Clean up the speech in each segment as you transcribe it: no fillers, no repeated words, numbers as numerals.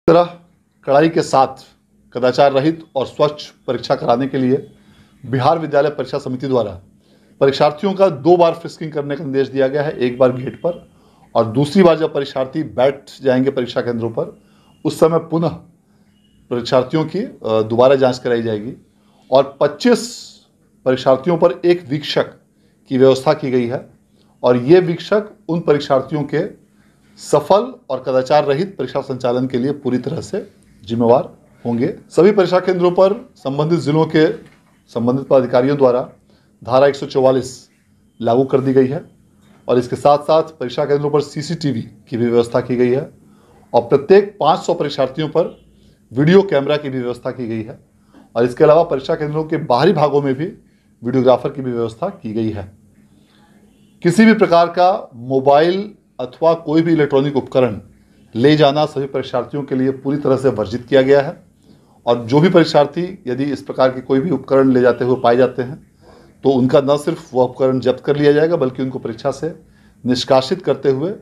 तरह कड़ाई के साथ कदाचार रहित और स्वच्छ परीक्षा कराने के लिए बिहार विद्यालय परीक्षा समिति द्वारा परीक्षार्थियों का 2 बार फ्रिस्किंग करने का निर्देश दिया गया है। एक बार गेट पर और दूसरी बार जब परीक्षार्थी बैठ जाएंगे परीक्षा केंद्रों पर, उस समय पुनः परीक्षार्थियों की दोबारा जांच कराई जाएगी और 25 परीक्षार्थियों पर एक वीक्षक की व्यवस्था की गई है और ये वीक्षक उन परीक्षार्थियों के सफल और कदाचार रहित परीक्षा संचालन के लिए पूरी तरह से जिम्मेवार होंगे। सभी परीक्षा केंद्रों पर संबंधित जिलों के संबंधित पदाधिकारियों द्वारा धारा 144 लागू कर दी गई है और इसके साथ साथ परीक्षा केंद्रों पर सीसीटीवी की भी व्यवस्था की गई है और प्रत्येक 500 परीक्षार्थियों पर वीडियो कैमरा की भी व्यवस्था की गई है और इसके अलावा परीक्षा केंद्रों के बाहरी भागों में भी वीडियोग्राफर की भी व्यवस्था की गई है। किसी भी प्रकार का मोबाइल अथवा कोई भी इलेक्ट्रॉनिक उपकरण ले जाना सभी परीक्षार्थियों के लिए पूरी तरह से वर्जित किया गया है और जो भी परीक्षार्थी यदि इस प्रकार के कोई भी उपकरण ले जाते हुए पाए जाते हैं तो उनका न सिर्फ वह उपकरण जब्त कर लिया जाएगा बल्कि उनको परीक्षा से निष्कासित करते हुए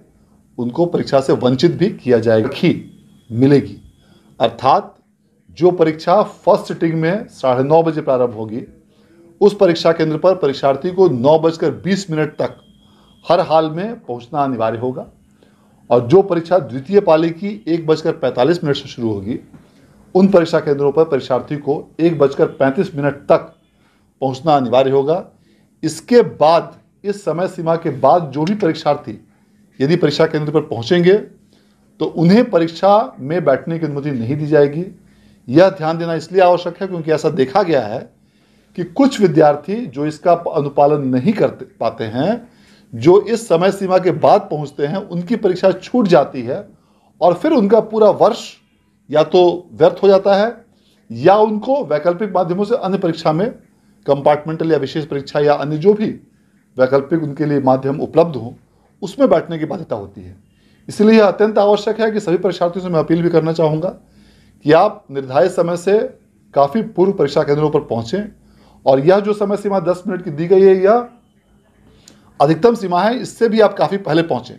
उनको परीक्षा से वंचित भी किया जाएगा ही मिलेगी। अर्थात जो परीक्षा फर्स्ट सिटिंग में 9:30 बजे प्रारंभ होगी, उस परीक्षा केंद्र पर परीक्षार्थी को 9:20 तक हर हाल में पहुंचना अनिवार्य होगा और जो परीक्षा द्वितीय पाली की 1:45 से शुरू होगी, उन परीक्षा केंद्रों पर परीक्षार्थी को 1:35 तक पहुंचना अनिवार्य होगा। इसके बाद इस समय सीमा के बाद जो भी परीक्षार्थी यदि परीक्षा केंद्र पर पहुंचेंगे तो उन्हें परीक्षा में बैठने की अनुमति नहीं दी जाएगी। यह ध्यान देना इसलिए आवश्यक है क्योंकि ऐसा देखा गया है कि कुछ विद्यार्थी जो इसका अनुपालन नहीं कर पाते हैं, जो इस समय सीमा के बाद पहुंचते हैं, उनकी परीक्षा छूट जाती है और फिर उनका पूरा वर्ष या तो व्यर्थ हो जाता है या उनको वैकल्पिक माध्यमों से अन्य परीक्षा में कंपार्टमेंटल या विशेष परीक्षा या अन्य जो भी वैकल्पिक उनके लिए माध्यम उपलब्ध हो उसमें बैठने की बाध्यता होती है। इसलिए यह अत्यंत आवश्यक है कि सभी परीक्षार्थियों से मैं अपील भी करना चाहूँगा कि आप निर्धारित समय से काफ़ी पूर्व परीक्षा केंद्रों पर पहुँचें और यह जो समय सीमा 10 मिनट की दी गई है, यह अधिकतम सीमा है, इससे भी आप काफ़ी पहले पहुँचें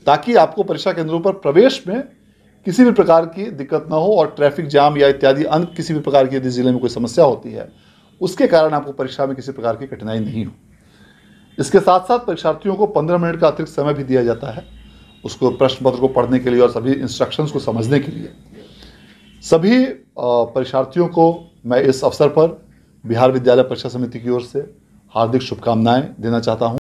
ताकि आपको परीक्षा केंद्रों पर प्रवेश में किसी भी प्रकार की दिक्कत ना हो और ट्रैफिक जाम या इत्यादि अन्य किसी भी प्रकार की यदि जिले में कोई समस्या होती है उसके कारण आपको परीक्षा में किसी प्रकार की कठिनाई नहीं हो। इसके साथ साथ परीक्षार्थियों को 15 मिनट का अतिरिक्त समय भी दिया जाता है उसको प्रश्न पत्र को पढ़ने के लिए और सभी इंस्ट्रक्शंस को समझने के लिए। सभी परीक्षार्थियों को मैं इस अवसर पर बिहार विद्यालय परीक्षा समिति की ओर से हार्दिक शुभकामनाएं देना चाहता हूं।